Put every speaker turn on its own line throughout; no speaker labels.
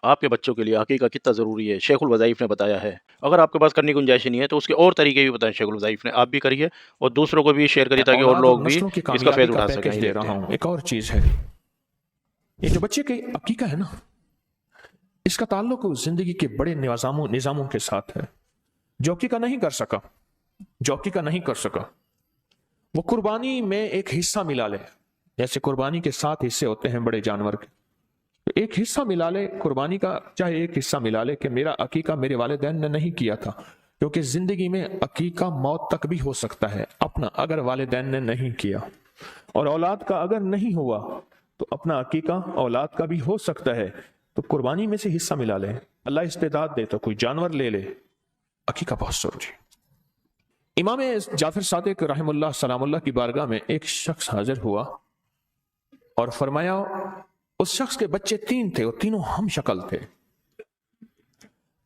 آپ کے بچوں کے لیے عقیقہ کتنا ضروری ہے شیخ الوظائف نے بتایا ہے. اگر آپ کے پاس کرنے کی گنجائش نہیں ہے تو اس کے اور طریقے بھی بتائیں شیخ الوظائف نے. آپ بھی کریے اور دوسروں کو بھی شیئر کریے تاکہ اور
اولاد اور
لوگ بھی
نسلوں کی
اس کا
کامیابی
فیض
کا
اٹھا سکیں.
پیکج دے
دیکھتے
رہا
ہیں.
ہوں. ایک اور چیز ہے، یہ جو بچے کی عقیقہ ہے نا، اس کا تعلق زندگی کے بڑے نظاموں کے ساتھ ہے. جو عقیقہ نہیں کر سکا وہ قربانی میں ایک حصہ ملا لے. جیسے قربانی کے 7 حصے ہوتے ہیں بڑے جانور کے، ایک حصہ ملا لے قربانی کا، چاہے ایک حصہ ملا لے کہ میرا عقیقہ میرے والدین نے نہیں کیا تھا. کیونکہ زندگی میں عقیقہ موت تک بھی ہو سکتا ہے اپنا، اگر والدین نے نہیں کیا. اور اولاد کا اگر نہیں ہوا تو اپنا عقیقہ اولاد کا بھی ہو سکتا ہے. تو قربانی میں سے حصہ ملا لے. اللہ استعداد دے تو کوئی جانور لے لے. عقیقہ بہت ضروری. امام جعفر صادق رحم اللہ سلام اللہ کی بارگاہ میں ایک شخص حاضر ہوا اور فرمایا اس شخص کے بچے 3 تھے، اور تینوں ہم شکل تھے،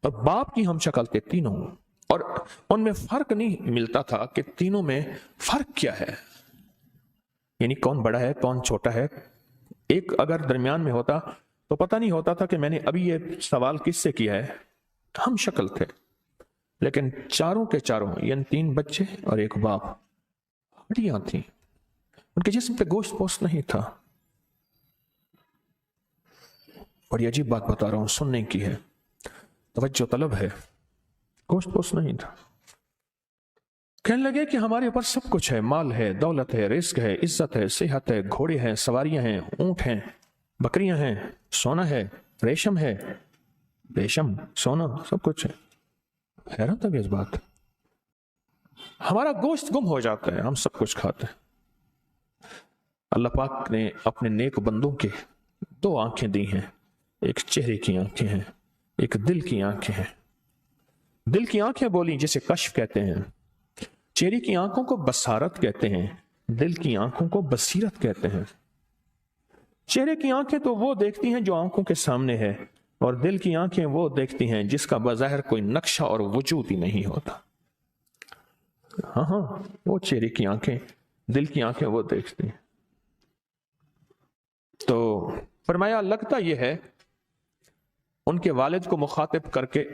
اور باپ کی ہم شکل تھے تینوں، اور ان میں فرق نہیں ملتا تھا کہ تینوں میں فرق کیا ہے، یعنی کون بڑا ہے کون چھوٹا ہے. ایک اگر درمیان میں ہوتا تو پتہ نہیں ہوتا تھا کہ میں نے ابھی یہ سوال کس سے کیا ہے. ہم شکل تھے، لیکن چاروں کے چاروں یعنی 3 بچے اور ایک باپ ہڈیاں تھیں، ان کے جسم پہ گوشت پوست نہیں تھا. بڑی عجیب بات بتا رہا ہوں، سننے کی ہے، توجہ طلب ہے. گوشت پوست نہیں تھا. کہنے لگے کہ ہمارے اوپر سب کچھ ہے، مال ہے، دولت ہے، رزق ہے، عزت ہے، صحت ہے، گھوڑے ہیں، سواریاں ہیں، اونٹ ہیں، بکریاں ہیں، سونا ہے، ریشم سونا سب کچھ ہے. حیرت ہے اس بات. ہمارا گوشت گم ہو جاتا ہے، ہم سب کچھ کھاتے ہیں. اللہ پاک نے اپنے نیک بندوں کے 2 آنکھیں دی ہیں، ایک چہرے کی آنکھیں ہیں، ایک دل کی آنکھیں ہیں. دل کی آنکھیں بولی جسے کشف کہتے ہیں، چہرے کی آنکھوں کو بصارت کہتے ہیں، دل کی آنکھوں کو بصیرت کہتے ہیں. چہرے کی آنکھیں تو وہ دیکھتی ہیں جو آنکھوں کے سامنے ہے، اور دل کی آنکھیں وہ دیکھتی ہیں جس کا بظاہر کوئی نقشہ اور وجود ہی نہیں ہوتا. ہاں وہ چہرے کی آنکھیں، دل کی آنکھیں وہ دیکھتی ہیں. تو فرمایا لگتا یہ ہے، ان کے والد کو مخاطب کر کے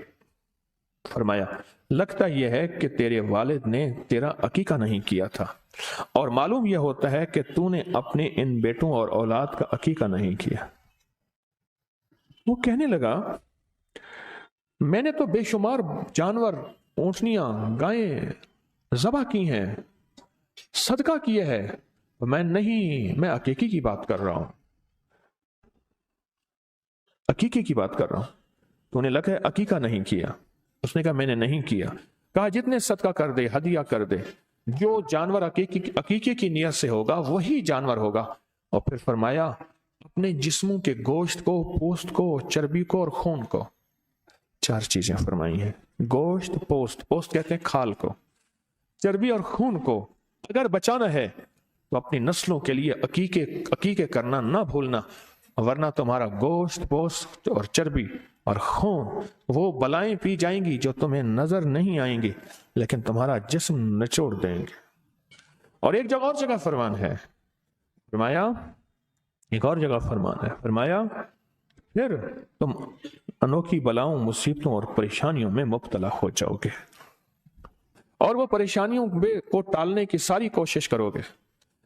فرمایا لگتا یہ ہے کہ تیرے والد نے تیرا عقیقہ نہیں کیا تھا، اور معلوم یہ ہوتا ہے کہ تو نے اپنے ان بیٹوں اور اولاد کا عقیقہ نہیں کیا. وہ کہنے لگا میں نے تو بے شمار جانور، اونٹنیاں، گائیں ذبح کی ہیں، صدقہ کیے ہے، میں عقیقے کی بات کر رہا ہوں. عقیقے کی بات کر رہا ہوں. تو نے لگا عقیقہ نہیں کیا. اس نے کہا میں نے نہیں کیا. کہا جتنے صدقہ کر دے، ہدیہ کر دے، جو جانور عقیقے کی نیت سے ہوگا وہی جانور ہوگا. اور پھر فرمایا اپنے جسموں کے گوشت کو، پوست کو، چربی کو اور خون کو، 4 چیزیں فرمائی ہیں. گوشت، پوست کہتے ہیں کھال کو، چربی اور خون کو اگر بچانا ہے تو اپنی نسلوں کے لیے عقیقے کرنا نہ بھولنا، ورنہ تمہارا گوشت، پوست اور چربی اور خون وہ بلائیں پی جائیں گی جو تمہیں نظر نہیں آئیں گی، لیکن تمہارا جسم نچوڑ دیں گے. اور ایک جگہ فرمان ہے، فرمایا ایک اور جگہ فرمان ہے، فرمایا پھر تم انوکھی بلاؤں، مصیبتوں اور پریشانیوں میں مبتلا ہو جاؤ گے، اور وہ پریشانیوں کو ٹالنے کی ساری کوشش کرو گے،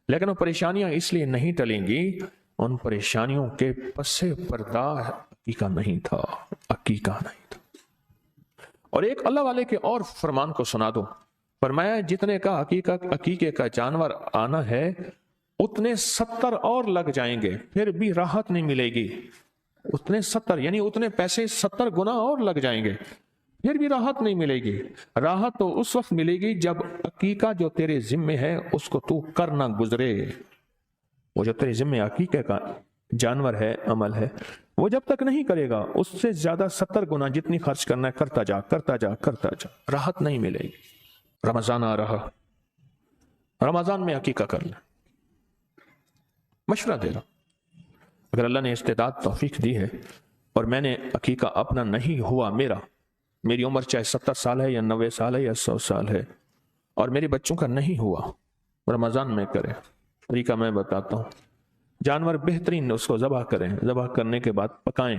لیکن وہ پریشانیاں اس لیے نہیں ٹلیں گی، ان پریشانیوں کے پس پردہ عقیقہ نہیں تھا. اور ایک اللہ والے کے اور فرمان کو سنا دو. فرمایا جتنے کا عقیقے کا جانور آنا ہے اتنے 70 اور لگ جائیں گے، پھر بھی راحت نہیں ملے گی. اتنے 70 یعنی اتنے پیسے 70 گنا اور لگ جائیں گے، پھر بھی راحت نہیں ملے گی. راحت تو اس وقت ملے گی جب عقیقہ جو تیرے ذمے ہے اس کو تو کرنا گزرے. وہ جو تیرے ذمے عقیقے کا جانور ہے، عمل ہے، وہ جب تک نہیں کرے گا اس سے زیادہ 70 گنا جتنی خرچ کرنا ہے کرتا جا، راحت نہیں ملے گی. رمضان آ رہا، رمضان میں عقیقہ کر لیں. مشورہ دے رہا، اگر اللہ نے استعداد توفیق دی ہے اور میں نے عقیقہ اپنا نہیں ہوا، میری عمر چاہے 70 سال ہے یا 90 سال ہے یا 100 سال ہے، اور میرے بچوں کا نہیں ہوا، رمضان میں کریں. طریقہ میں بتاتا ہوں. جانور بہترین اس کو ذبح کریں، ذبح کرنے کے بعد پکائیں،